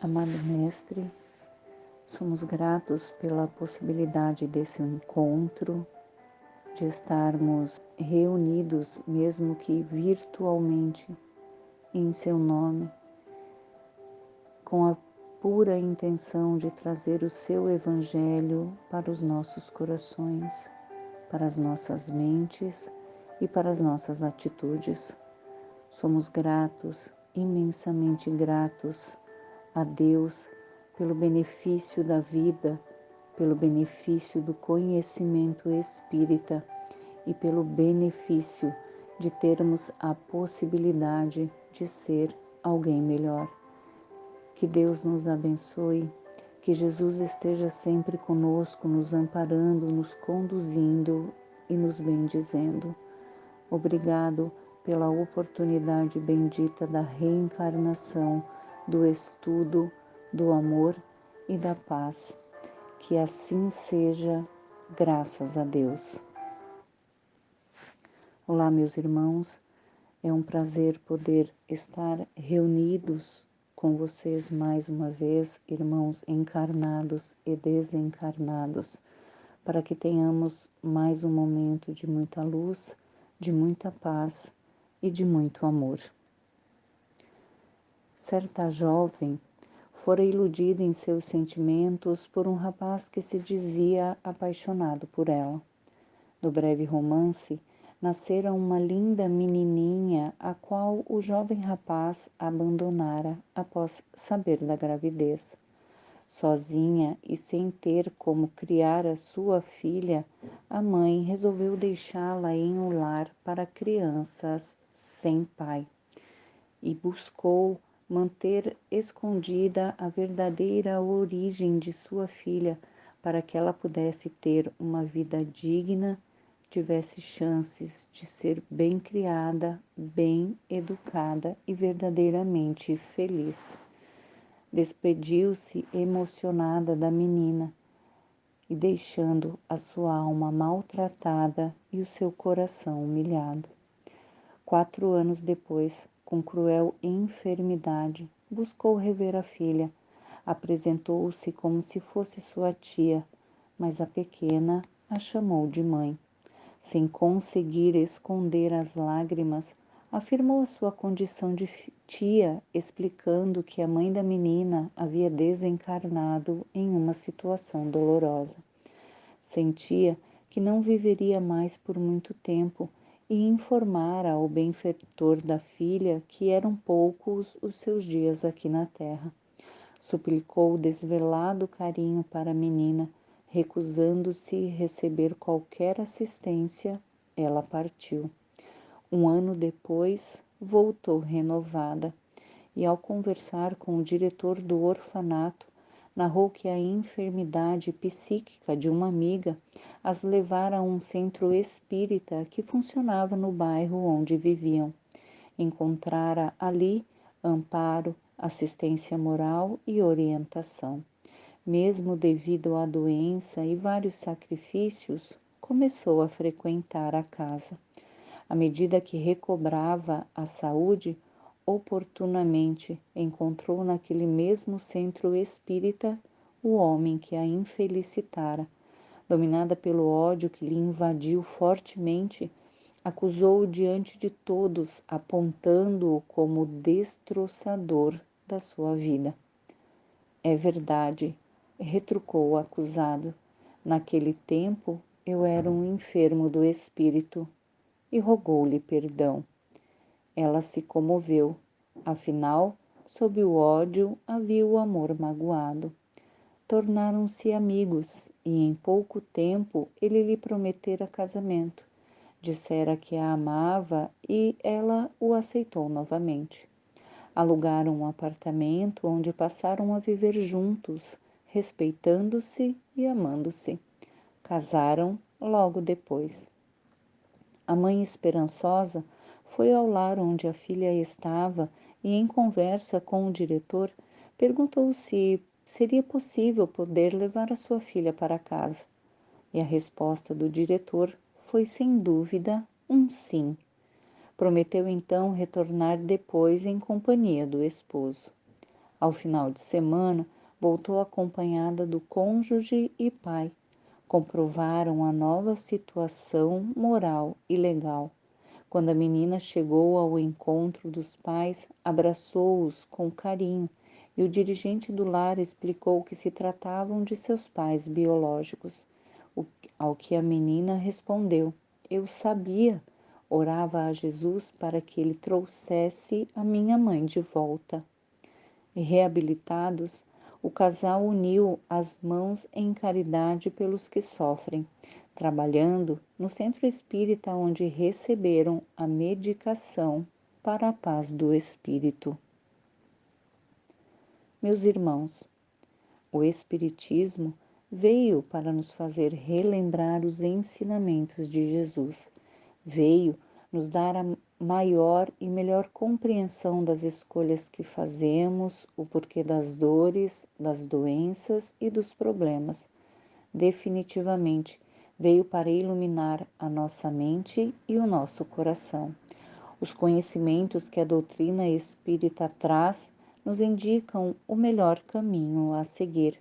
Amado Mestre, somos gratos pela possibilidade desse encontro, de estarmos reunidos, mesmo que virtualmente, em Seu nome, com a pura intenção de trazer o Seu Evangelho para os nossos corações, para as nossas mentes e para as nossas atitudes. Somos gratos, imensamente gratos a Deus pelo benefício da vida, pelo benefício do conhecimento espírita e pelo benefício de termos a possibilidade de ser alguém melhor. Que Deus nos abençoe, que Jesus esteja sempre conosco, nos amparando, nos conduzindo e nos bendizendo. Obrigado pela oportunidade bendita da reencarnação, do estudo, do amor e da paz. Que assim seja, graças a Deus. Olá, meus irmãos, é um prazer poder estar reunidos com vocês mais uma vez, irmãos encarnados e desencarnados, para que tenhamos mais um momento de muita luz, de muita paz e de muito amor. Certa jovem fora iludida em seus sentimentos por um rapaz que se dizia apaixonado por ela. No breve romance, nascera uma linda menininha, a qual o jovem rapaz abandonara após saber da gravidez. Sozinha e sem ter como criar a sua filha, a mãe resolveu deixá-la em um lar para crianças sem pai e buscou manter escondida a verdadeira origem de sua filha para que ela pudesse ter uma vida digna, tivesse chances de ser bem criada, bem educada e verdadeiramente feliz. Despediu-se emocionada da menina e deixando a sua alma maltratada e o seu coração humilhado. 4 anos depois, com cruel enfermidade, buscou rever a filha. Apresentou-se como se fosse sua tia, mas a pequena a chamou de mãe. Sem conseguir esconder as lágrimas, afirmou a sua condição de tia, explicando que a mãe da menina havia desencarnado em uma situação dolorosa. Sentia que não viveria mais por muito tempo e informara ao benfeitor da filha que eram poucos os seus dias aqui na terra. Suplicou desvelado carinho para a menina, recusando-se receber qualquer assistência, ela partiu. 1 ano depois, voltou renovada e, ao conversar com o diretor do orfanato, narrou que a enfermidade psíquica de uma amiga as levara a um centro espírita que funcionava no bairro onde viviam. Encontrara ali amparo, assistência moral e orientação. Mesmo devido à doença e vários sacrifícios, começou a frequentar a casa. À medida que recobrava a saúde, oportunamente encontrou naquele mesmo centro espírita o homem que a infelicitara. Dominada pelo ódio que lhe invadiu fortemente, acusou-o diante de todos, apontando-o como destroçador da sua vida. É verdade, retrucou o acusado. Naquele tempo eu era um enfermo do espírito, e rogou-lhe perdão. Ela se comoveu, afinal, sob o ódio havia o amor magoado. Tornaram-se amigos e em pouco tempo ele lhe prometera casamento. Dissera que a amava e ela o aceitou novamente. Alugaram um apartamento onde passaram a viver juntos, respeitando-se e amando-se. Casaram logo depois. A mãe esperançosa foi ao lar onde a filha estava e, em conversa com o diretor, perguntou se seria possível poder levar a sua filha para casa. E a resposta do diretor foi sem dúvida um sim. Prometeu então retornar depois em companhia do esposo. Ao final de semana, voltou acompanhada do cônjuge e pai. Comprovaram a nova situação moral e legal. Quando a menina chegou ao encontro dos pais, abraçou-os com carinho e o dirigente do lar explicou que se tratavam de seus pais biológicos. Ao que a menina respondeu: Eu sabia. Orava a Jesus para que ele trouxesse a minha mãe de volta. Reabilitados, o casal uniu as mãos em caridade pelos que sofrem, trabalhando no centro espírita onde receberam a medicação para a paz do espírito. Meus irmãos, o Espiritismo veio para nos fazer relembrar os ensinamentos de Jesus. Veio nos dar a maior e melhor compreensão das escolhas que fazemos, o porquê das dores, das doenças e dos problemas. Definitivamente, veio para iluminar a nossa mente e o nosso coração. Os conhecimentos que a doutrina espírita traz nos indicam o melhor caminho a seguir,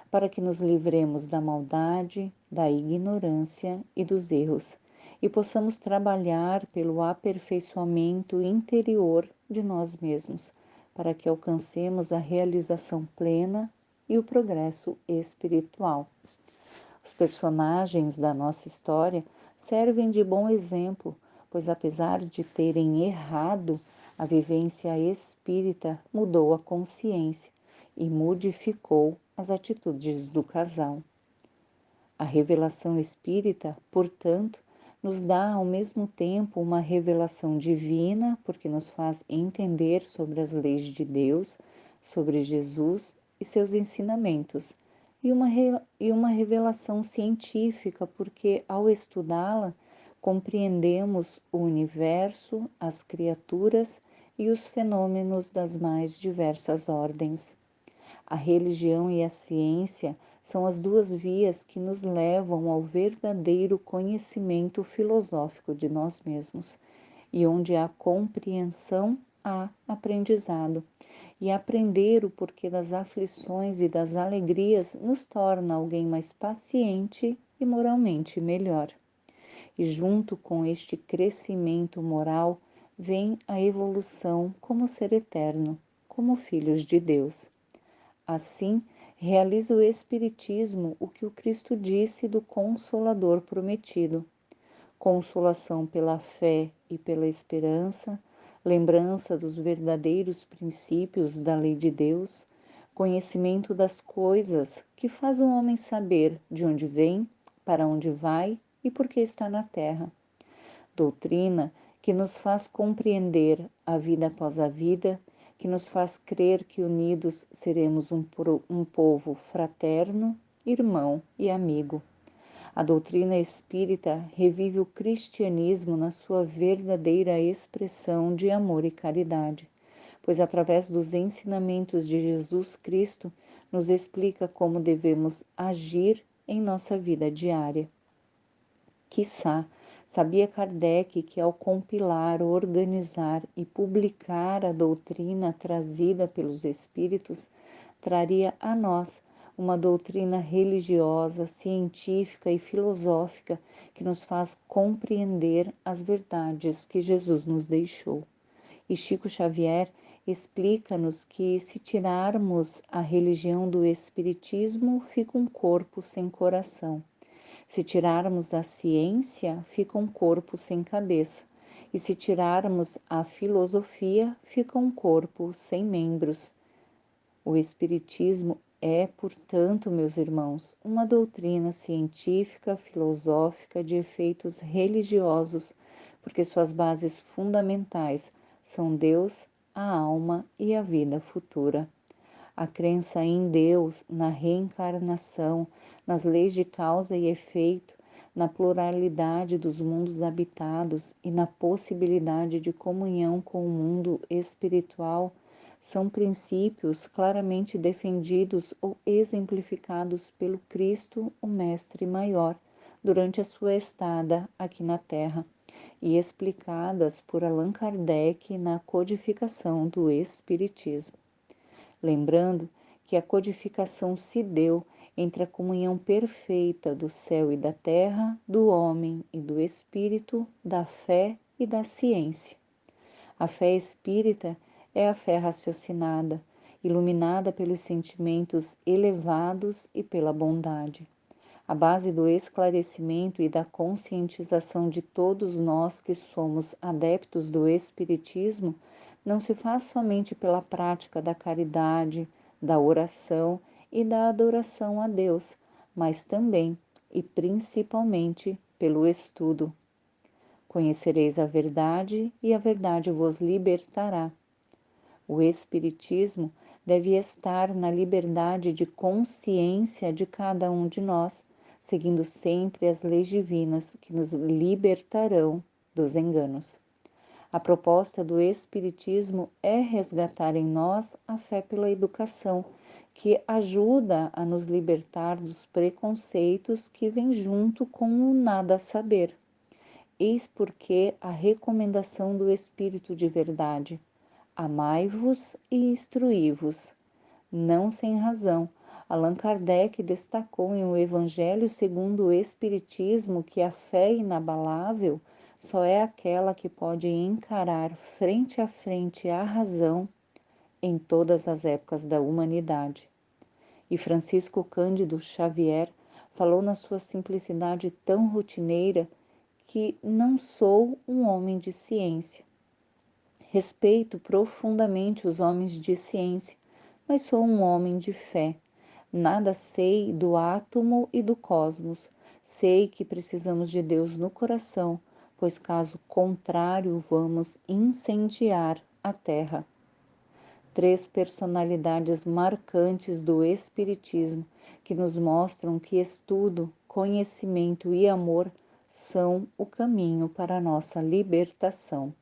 para que nos livremos da maldade, da ignorância e dos erros, e possamos trabalhar pelo aperfeiçoamento interior de nós mesmos, para que alcancemos a realização plena e o progresso espiritual. Os personagens da nossa história servem de bom exemplo, pois apesar de terem errado, a vivência espírita mudou a consciência e modificou as atitudes do casal. A revelação espírita, portanto, nos dá ao mesmo tempo uma revelação divina, porque nos faz entender sobre as leis de Deus, sobre Jesus e seus ensinamentos, e uma revelação científica, porque ao estudá-la, compreendemos o universo, as criaturas e os fenômenos das mais diversas ordens. A religião e a ciência são as duas vias que nos levam ao verdadeiro conhecimento filosófico de nós mesmos, e onde há compreensão, há aprendizado. E aprender o porquê das aflições e das alegrias nos torna alguém mais paciente e moralmente melhor. E junto com este crescimento moral vem a evolução como ser eterno, como filhos de Deus. Assim, realiza o Espiritismo o que o Cristo disse do Consolador prometido: consolação pela fé e pela esperança, lembrança dos verdadeiros princípios da lei de Deus, conhecimento das coisas que faz o homem saber de onde vem, para onde vai e por que está na terra. Doutrina que nos faz compreender a vida após a vida, que nos faz crer que unidos seremos um povo fraterno, irmão e amigo. A doutrina espírita revive o cristianismo na sua verdadeira expressão de amor e caridade, pois através dos ensinamentos de Jesus Cristo nos explica como devemos agir em nossa vida diária. Quiçá, sabia Kardec que ao compilar, organizar e publicar a doutrina trazida pelos Espíritos, traria a nós uma doutrina religiosa, científica e filosófica que nos faz compreender as verdades que Jesus nos deixou. E Chico Xavier explica-nos que se tirarmos a religião do Espiritismo, fica um corpo sem coração. Se tirarmos a ciência, fica um corpo sem cabeça. E se tirarmos a filosofia, fica um corpo sem membros. O Espiritismo é, portanto, meus irmãos, uma doutrina científica, filosófica de efeitos religiosos, porque suas bases fundamentais são Deus, a alma e a vida futura. A crença em Deus, na reencarnação, nas leis de causa e efeito, na pluralidade dos mundos habitados e na possibilidade de comunhão com o mundo espiritual são princípios claramente defendidos ou exemplificados pelo Cristo, o Mestre Maior, durante a sua estada aqui na Terra e explicadas por Allan Kardec na codificação do Espiritismo. lembrando que a codificação se deu entre a comunhão perfeita do céu e da terra, do homem e do espírito, da fé e da ciência. A fé espírita é a fé raciocinada, iluminada pelos sentimentos elevados e pela bondade. A base do esclarecimento e da conscientização de todos nós que somos adeptos do Espiritismo não se faz somente pela prática da caridade, da oração e da adoração a Deus, mas também e principalmente pelo estudo. Conhecereis a verdade e a verdade vos libertará. O Espiritismo deve estar na liberdade de consciência de cada um de nós, seguindo sempre as leis divinas que nos libertarão dos enganos. A proposta do Espiritismo é resgatar em nós a fé pela educação, que ajuda a nos libertar dos preconceitos que vêm junto com o nada saber. Eis porque a recomendação do Espírito de verdade: amai-vos e instruí-vos. Não sem razão, Allan Kardec destacou em O Evangelho segundo o Espiritismo que a fé inabalável só é aquela que pode encarar frente a frente a razão em todas as épocas da humanidade. E Francisco Cândido Xavier falou na sua simplicidade tão rotineira que não sou um homem de ciência. Respeito profundamente os homens de ciência, mas sou um homem de fé. Nada sei do átomo e do cosmos. Sei que precisamos de Deus no coração, pois caso contrário vamos incendiar a terra. Três personalidades marcantes do Espiritismo que nos mostram que estudo, conhecimento e amor são o caminho para a nossa libertação.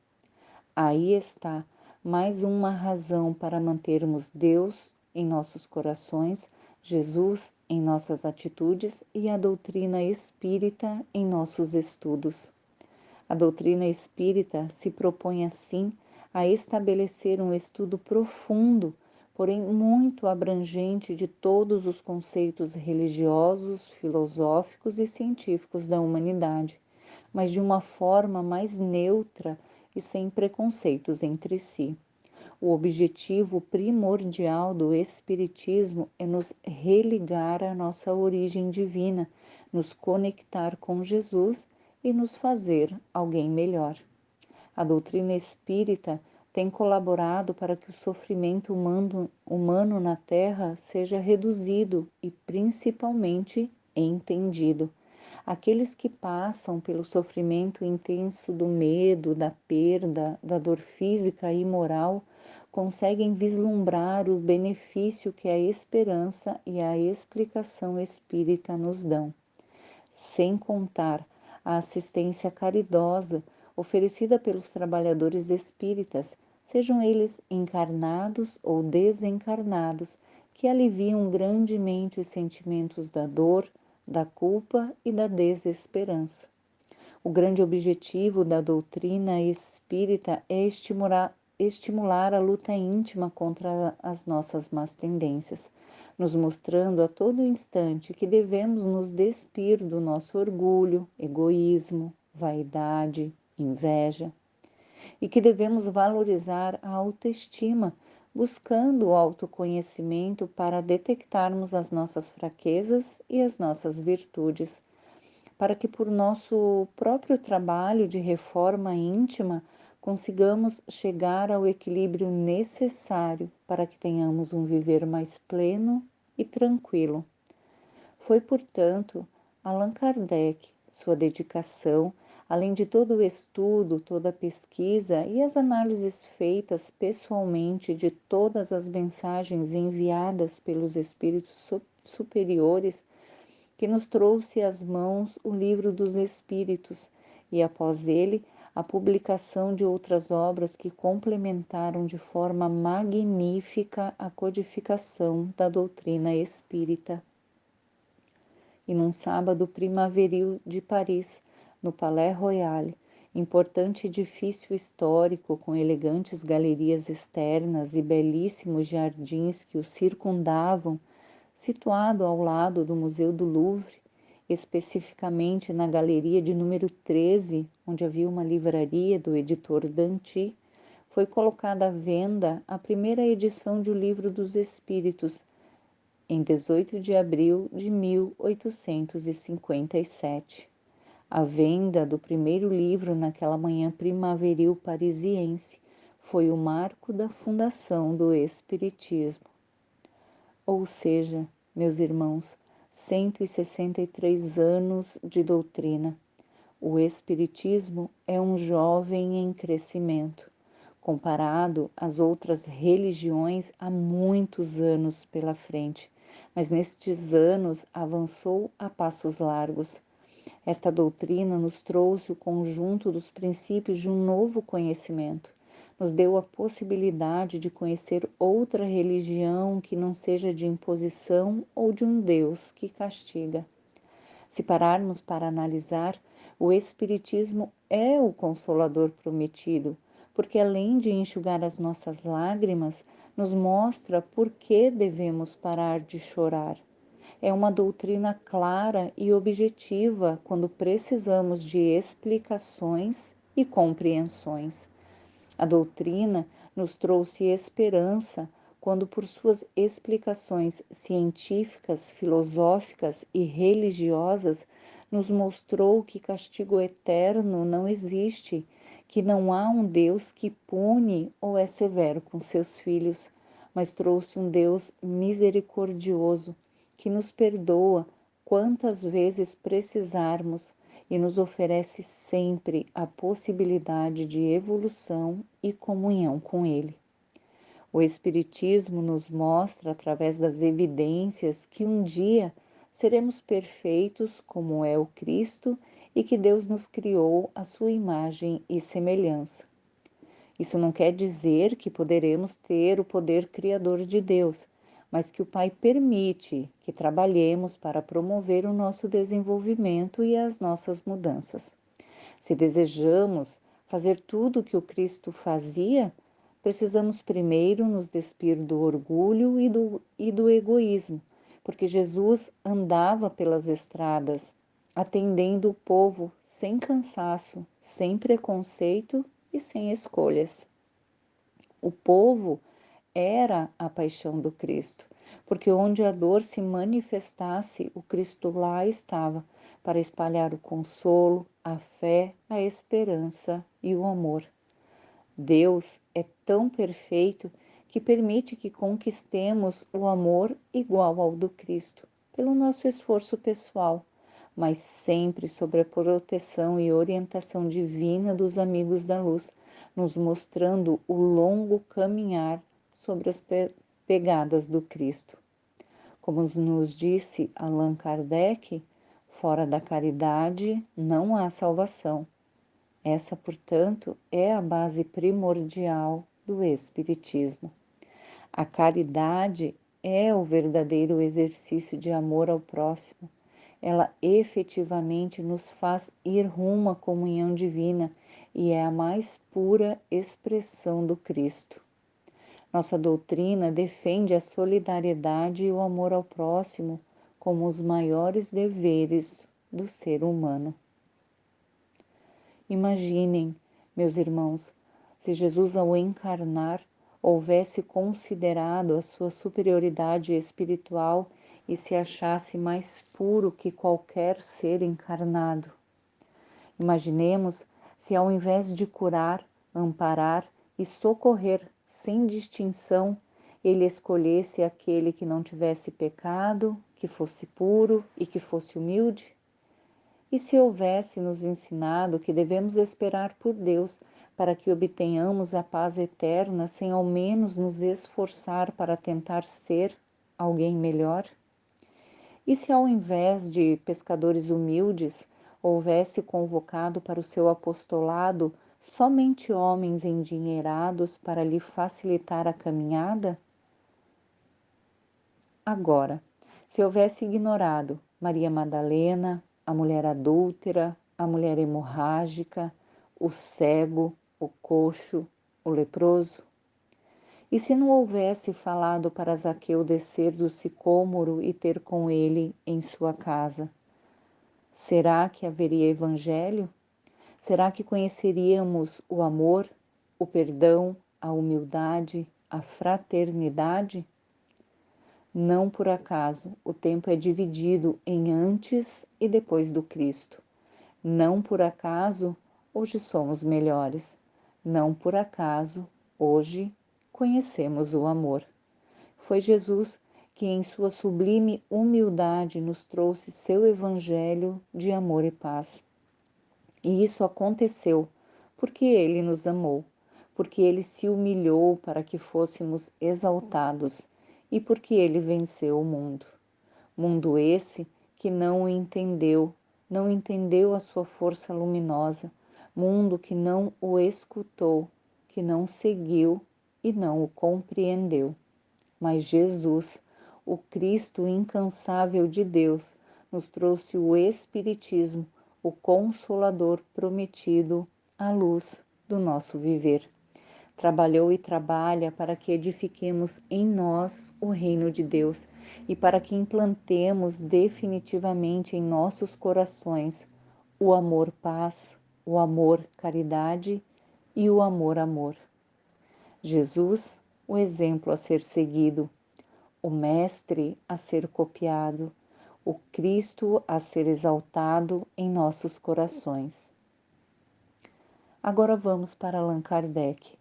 Aí está mais uma razão para mantermos Deus em nossos corações, Jesus em nossas atitudes e a doutrina espírita em nossos estudos. A doutrina espírita se propõe assim a estabelecer um estudo profundo, porém muito abrangente de todos os conceitos religiosos, filosóficos e científicos da humanidade, mas de uma forma mais neutra e sem preconceitos entre si. O objetivo primordial do Espiritismo é nos religar à nossa origem divina, nos conectar com Jesus e nos fazer alguém melhor. A doutrina espírita tem colaborado para que o sofrimento humano na Terra seja reduzido e principalmente entendido. Aqueles que passam pelo sofrimento intenso do medo, da perda, da dor física e moral, conseguem vislumbrar o benefício que a esperança e a explicação espírita nos dão. Sem contar a assistência caridosa oferecida pelos trabalhadores espíritas, sejam eles encarnados ou desencarnados, que aliviam grandemente os sentimentos da dor, da culpa e da desesperança. O grande objetivo da doutrina espírita é estimular a luta íntima contra as nossas más tendências, nos mostrando a todo instante que devemos nos despir do nosso orgulho, egoísmo, vaidade, inveja, e que devemos valorizar a autoestima, buscando o autoconhecimento para detectarmos as nossas fraquezas e as nossas virtudes, para que por nosso próprio trabalho de reforma íntima consigamos chegar ao equilíbrio necessário para que tenhamos um viver mais pleno e tranquilo. Foi, portanto, Allan Kardec, sua dedicação, além de todo o estudo, toda a pesquisa e as análises feitas pessoalmente de todas as mensagens enviadas pelos espíritos superiores, que nos trouxe às mãos o Livro dos Espíritos e, após ele, a publicação de outras obras que complementaram de forma magnífica a codificação da doutrina espírita. E num sábado primaveril de Paris, no Palais Royal, importante edifício histórico com elegantes galerias externas e belíssimos jardins que o circundavam, situado ao lado do Museu do Louvre, especificamente na galeria de número 13, onde havia uma livraria do editor Danty, foi colocada à venda a primeira edição de O Livro dos Espíritos, em 18 de abril de 1857. A venda do primeiro livro naquela manhã primaveril parisiense foi o marco da fundação do Espiritismo. Ou seja, meus irmãos, 163 anos de doutrina. O Espiritismo é um jovem em crescimento, comparado às outras religiões há muitos anos pela frente, mas nestes anos avançou a passos largos. Esta doutrina nos trouxe o conjunto dos princípios de um novo conhecimento. Nos deu a possibilidade de conhecer outra religião que não seja de imposição ou de um Deus que castiga. Se pararmos para analisar, o Espiritismo é o Consolador prometido, porque além de enxugar as nossas lágrimas, nos mostra por que devemos parar de chorar. É uma doutrina clara e objetiva quando precisamos de explicações e compreensões. A doutrina nos trouxe esperança quando, por suas explicações científicas, filosóficas e religiosas, nos mostrou que castigo eterno não existe, que não há um Deus que pune ou é severo com seus filhos, mas trouxe um Deus misericordioso que nos perdoa quantas vezes precisarmos e nos oferece sempre a possibilidade de evolução e comunhão com Ele. O Espiritismo nos mostra, através das evidências, que um dia seremos perfeitos como é o Cristo e que Deus nos criou à sua imagem e semelhança. Isso não quer dizer que poderemos ter o poder criador de Deus, mas que o Pai permite que trabalhemos para promover o nosso desenvolvimento e as nossas mudanças. Se desejamos fazer tudo o que o Cristo fazia, precisamos primeiro nos despir do orgulho e do egoísmo, porque Jesus andava pelas estradas, atendendo o povo sem cansaço, sem preconceito e sem escolhas. O povo era a paixão do Cristo, porque onde a dor se manifestasse, o Cristo lá estava, para espalhar o consolo, a fé, a esperança e o amor. Deus é tão perfeito que permite que conquistemos o amor igual ao do Cristo, pelo nosso esforço pessoal, mas sempre sob a proteção e orientação divina dos amigos da luz, nos mostrando o longo caminhar sobre as pegadas do Cristo. Como nos disse Allan Kardec, fora da caridade não há salvação. Essa, portanto, é a base primordial do Espiritismo. A caridade é o verdadeiro exercício de amor ao próximo. Ela efetivamente nos faz ir rumo à comunhão divina e é a mais pura expressão do Cristo. Nossa doutrina defende a solidariedade e o amor ao próximo como os maiores deveres do ser humano. Imaginem, meus irmãos, se Jesus, ao encarnar, houvesse considerado a sua superioridade espiritual e se achasse mais puro que qualquer ser encarnado. Imaginemos se, ao invés de curar, amparar e socorrer sem distinção, ele escolhesse aquele que não tivesse pecado, que fosse puro e que fosse humilde. E se houvesse nos ensinado que devemos esperar por Deus para que obtenhamos a paz eterna sem ao menos nos esforçar para tentar ser alguém melhor? E se ao invés de pescadores humildes houvesse convocado para o seu apostolado somente homens endinheirados para lhe facilitar a caminhada? Agora, se houvesse ignorado Maria Madalena, a mulher adúltera, a mulher hemorrágica, o cego, o coxo, o leproso? E se não houvesse falado para Zaqueu descer do sicômoro e ter com ele em sua casa? Será que haveria evangelho? Será que conheceríamos o amor, o perdão, a humildade, a fraternidade? Não por acaso o tempo é dividido em antes e depois do Cristo. Não por acaso hoje somos melhores. Não por acaso hoje conhecemos o amor. Foi Jesus que, em sua sublime humildade, nos trouxe seu evangelho de amor e paz. E isso aconteceu porque ele nos amou, porque ele se humilhou para que fôssemos exaltados e porque ele venceu o mundo. Mundo esse que não o entendeu, não entendeu a sua força luminosa, mundo que não o escutou, que não seguiu e não o compreendeu. Mas Jesus, o Cristo incansável de Deus, nos trouxe o Espiritismo, o Consolador prometido, a luz do nosso viver. Trabalhou e trabalha para que edifiquemos em nós o reino de Deus e para que implantemos definitivamente em nossos corações o amor-paz, o amor-caridade e o amor-amor. Jesus, o exemplo a ser seguido, o Mestre a ser copiado, o Cristo a ser exaltado em nossos corações. Agora vamos para Allan Kardec.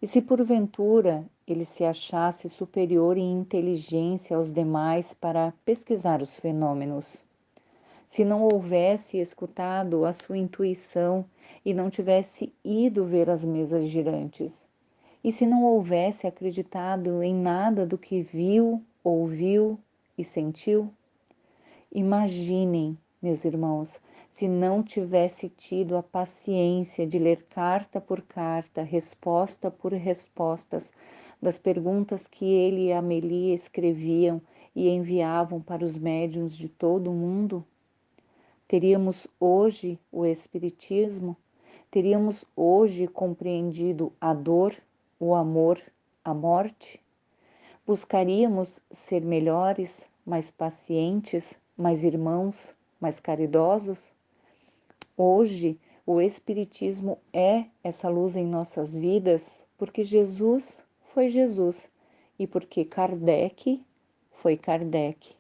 E se porventura ele se achasse superior em inteligência aos demais para pesquisar os fenômenos, se não houvesse escutado a sua intuição e não tivesse ido ver as mesas girantes, e se não houvesse acreditado em nada do que viu, ouviu e sentiu? Imaginem, meus irmãos, se não tivesse tido a paciência de ler carta por carta, resposta por respostas, das perguntas que ele e Amélie escreviam e enviavam para os médiuns de todo o mundo? Teríamos hoje o Espiritismo? Teríamos hoje compreendido a dor, o amor, a morte? Buscaríamos ser melhores, mais pacientes, mais irmãos, mais caridosos? Hoje, o Espiritismo é essa luz em nossas vidas porque Jesus foi Jesus e porque Kardec foi Kardec.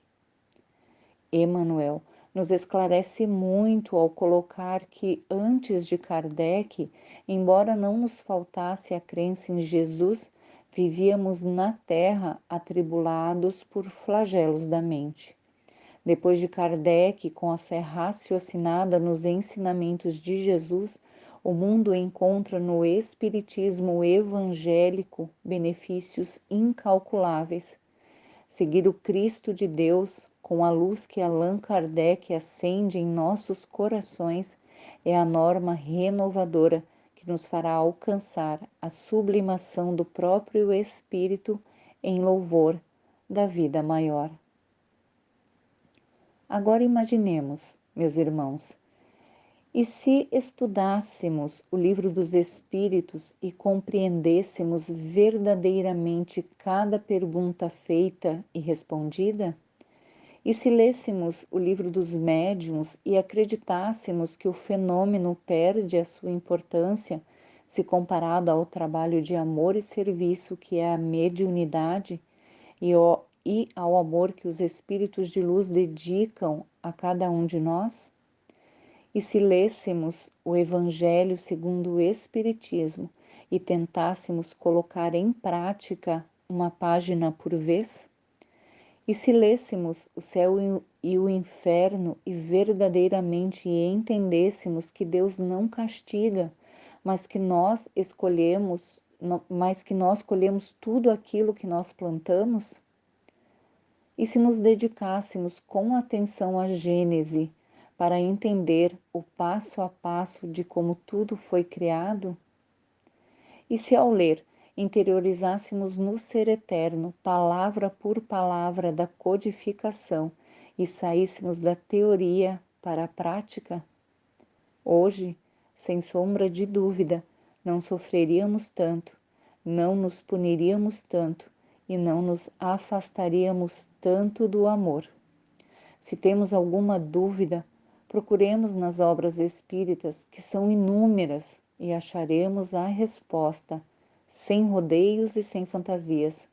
Emmanuel nos esclarece muito ao colocar que antes de Kardec, embora não nos faltasse a crença em Jesus, vivíamos na Terra atribulados por flagelos da mente. Depois de Kardec, com a fé raciocinada nos ensinamentos de Jesus, o mundo encontra no Espiritismo evangélico benefícios incalculáveis. Seguir o Cristo de Deus com a luz que Allan Kardec acende em nossos corações é a norma renovadora que nos fará alcançar a sublimação do próprio Espírito em louvor da vida maior. Agora imaginemos, meus irmãos, e se estudássemos o Livro dos Espíritos e compreendêssemos verdadeiramente cada pergunta feita e respondida? E se lêssemos o Livro dos Médiuns e acreditássemos que o fenômeno perde a sua importância se comparado ao trabalho de amor e serviço que é a mediunidade e ao amor que os espíritos de luz dedicam a cada um de nós? E se lêssemos o Evangelho segundo o Espiritismo e tentássemos colocar em prática uma página por vez? E se lêssemos o céu e o inferno e verdadeiramente entendêssemos que Deus não castiga, mas que nós colhemos tudo aquilo que nós plantamos? E se nos dedicássemos com atenção à Gênese para entender o passo a passo de como tudo foi criado? E se ao ler interiorizássemos no Ser Eterno, palavra por palavra da codificação e saíssemos da teoria para a prática? Hoje, sem sombra de dúvida, não sofreríamos tanto, não nos puniríamos tanto e não nos afastaríamos tanto do amor. Se temos alguma dúvida, procuremos nas obras espíritas, que são inúmeras, e acharemos a resposta, sem rodeios e sem fantasias.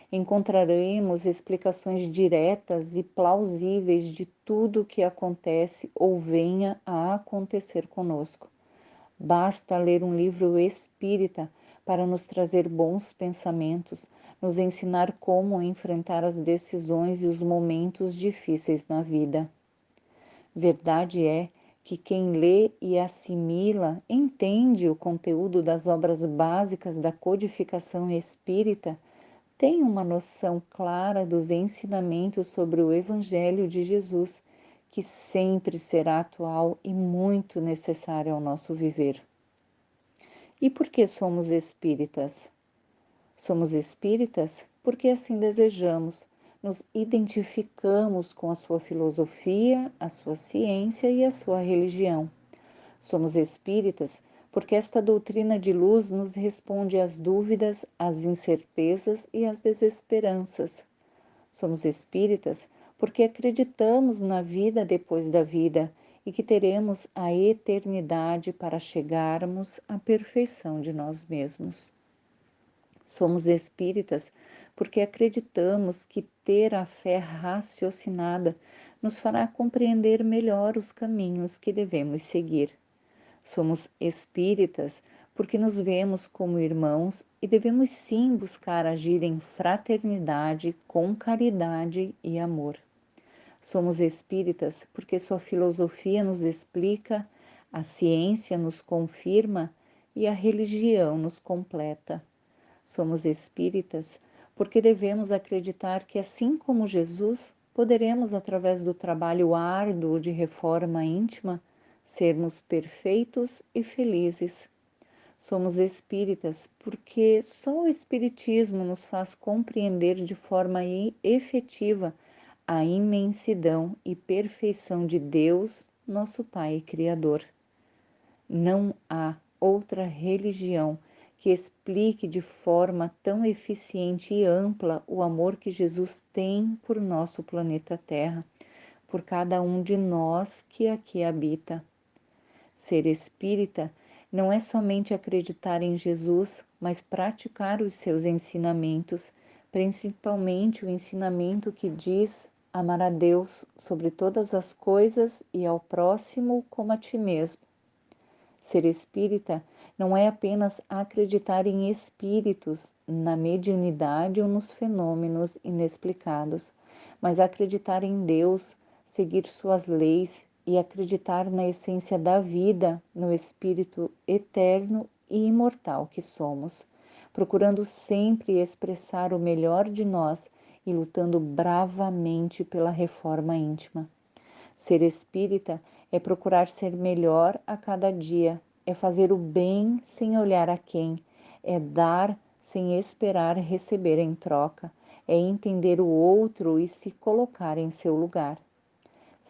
Encontraremos explicações diretas e plausíveis de tudo o que acontece ou venha a acontecer conosco. Basta ler um livro espírita para nos trazer bons pensamentos, nos ensinar como enfrentar as decisões e os momentos difíceis na vida. Verdade é que quem lê e assimila, entende o conteúdo das obras básicas da codificação espírita, tem uma noção clara dos ensinamentos sobre o Evangelho de Jesus, que sempre será atual e muito necessário ao nosso viver. E por que somos espíritas? Somos espíritas porque assim desejamos, nos identificamos com a sua filosofia, a sua ciência e a sua religião. Somos espíritas porque esta doutrina de luz nos responde às dúvidas, às incertezas e às desesperanças. Somos espíritas porque acreditamos na vida depois da vida e que teremos a eternidade para chegarmos à perfeição de nós mesmos. Somos espíritas porque acreditamos que ter a fé raciocinada nos fará compreender melhor os caminhos que devemos seguir. Somos espíritas porque nos vemos como irmãos e devemos sim buscar agir em fraternidade, com caridade e amor. Somos espíritas porque sua filosofia nos explica, a ciência nos confirma e a religião nos completa. Somos espíritas porque devemos acreditar que, assim como Jesus, poderemos, através do trabalho árduo de reforma íntima, sermos perfeitos e felizes. Somos espíritas porque só o Espiritismo nos faz compreender de forma efetiva a imensidão e perfeição de Deus, nosso Pai e Criador. Não há outra religião que explique de forma tão eficiente e ampla o amor que Jesus tem por nosso planeta Terra, por cada um de nós que aqui habita. Ser espírita não é somente acreditar em Jesus, mas praticar os seus ensinamentos, principalmente o ensinamento que diz amar a Deus sobre todas as coisas e ao próximo como a ti mesmo. Ser espírita não é apenas acreditar em espíritos, na mediunidade ou nos fenômenos inexplicados, mas acreditar em Deus, seguir suas leis e acreditar na essência da vida, no espírito eterno e imortal que somos, procurando sempre expressar o melhor de nós e lutando bravamente pela reforma íntima. Ser espírita é procurar ser melhor a cada dia, é fazer o bem sem olhar a quem, é dar sem esperar receber em troca, é entender o outro e se colocar em seu lugar.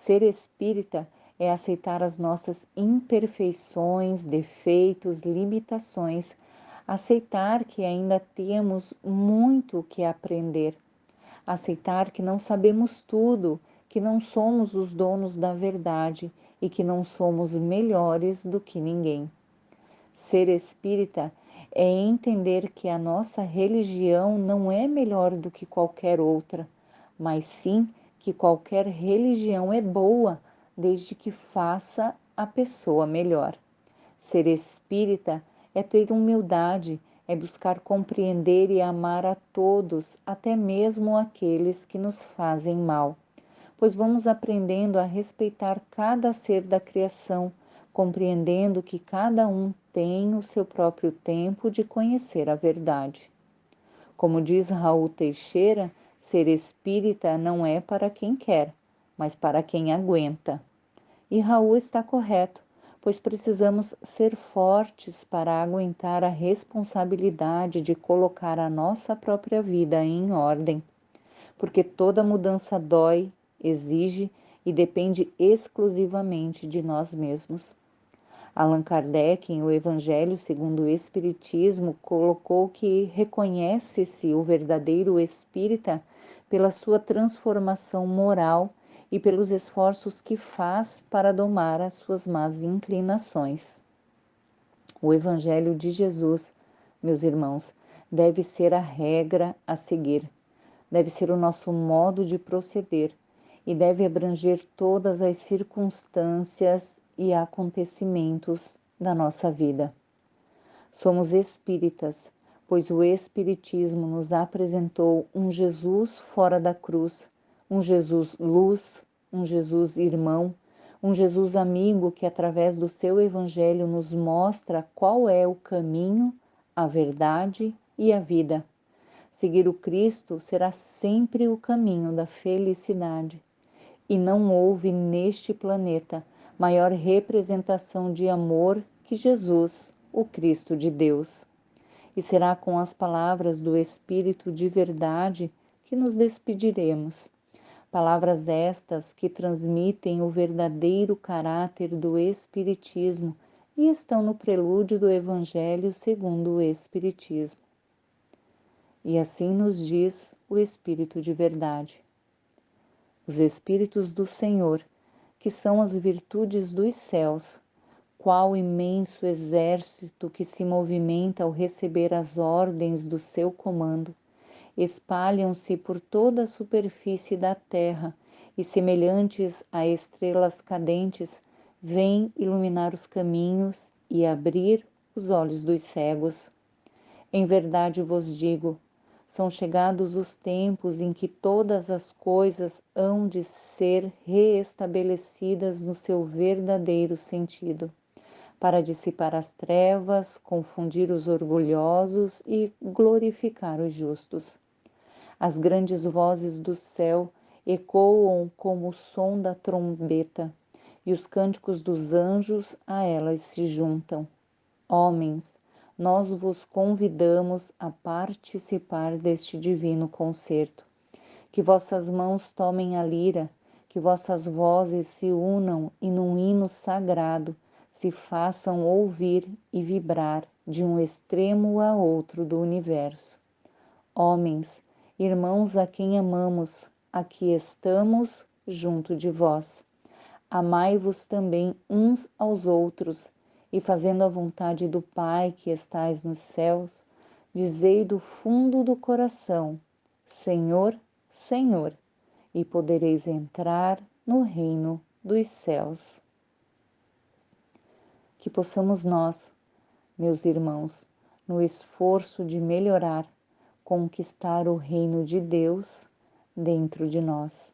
Ser espírita é aceitar as nossas imperfeições, defeitos, limitações, aceitar que ainda temos muito que aprender, aceitar que não sabemos tudo, que não somos os donos da verdade e que não somos melhores do que ninguém. Ser espírita é entender que a nossa religião não é melhor do que qualquer outra, mas sim que qualquer religião é boa, desde que faça a pessoa melhor. Ser espírita é ter humildade, é buscar compreender e amar a todos, até mesmo aqueles que nos fazem mal, pois vamos aprendendo a respeitar cada ser da criação, compreendendo que cada um tem o seu próprio tempo de conhecer a verdade. Como diz Raul Teixeira, ser espírita não é para quem quer, mas para quem aguenta. E Raul está correto, pois precisamos ser fortes para aguentar a responsabilidade de colocar a nossa própria vida em ordem, porque toda mudança dói, exige e depende exclusivamente de nós mesmos. Allan Kardec, em O Evangelho segundo o Espiritismo, colocou que reconhece-se o verdadeiro espírita pela sua transformação moral e pelos esforços que faz para domar as suas más inclinações. O Evangelho de Jesus, meus irmãos, deve ser a regra a seguir, deve ser o nosso modo de proceder e deve abranger todas as circunstâncias e acontecimentos da nossa vida. Somos espíritas, pois o Espiritismo nos apresentou um Jesus fora da cruz, um Jesus luz, um Jesus irmão, um Jesus amigo que, através do seu Evangelho, nos mostra qual é o caminho, a verdade e a vida. Seguir o Cristo será sempre o caminho da felicidade. E não houve neste planeta maior representação de amor que Jesus, o Cristo de Deus. E será com as palavras do Espírito de verdade que nos despediremos. Palavras estas que transmitem o verdadeiro caráter do Espiritismo e estão no prelúdio do Evangelho segundo o Espiritismo. E assim nos diz o Espírito de verdade. Os Espíritos do Senhor, que são as virtudes dos céus, qual imenso exército que se movimenta ao receber as ordens do seu comando, espalham-se por toda a superfície da terra e, semelhantes a estrelas cadentes, vêm iluminar os caminhos e abrir os olhos dos cegos. Em verdade vos digo, são chegados os tempos em que todas as coisas hão de ser reestabelecidas no seu verdadeiro sentido, para dissipar as trevas, confundir os orgulhosos e glorificar os justos. As grandes vozes do céu ecoam como o som da trombeta, e os cânticos dos anjos a elas se juntam. Homens, nós vos convidamos a participar deste divino concerto. Que vossas mãos tomem a lira, que vossas vozes se unam e num hino sagrado se façam ouvir e vibrar de um extremo a outro do universo. Homens, irmãos a quem amamos, aqui estamos junto de vós. Amai-vos também uns aos outros, e fazendo a vontade do Pai que estais nos céus, dizei do fundo do coração: Senhor, Senhor, e podereis entrar no reino dos céus. Que possamos nós, meus irmãos, no esforço de melhorar, conquistar o reino de Deus dentro de nós.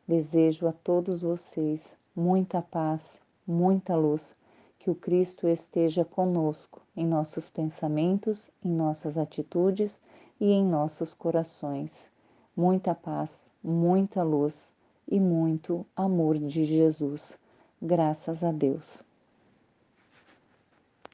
Desejo a todos vocês muita paz, muita luz, que o Cristo esteja conosco em nossos pensamentos, em nossas atitudes e em nossos corações. Muita paz, muita luz e muito amor de Jesus. Graças a Deus.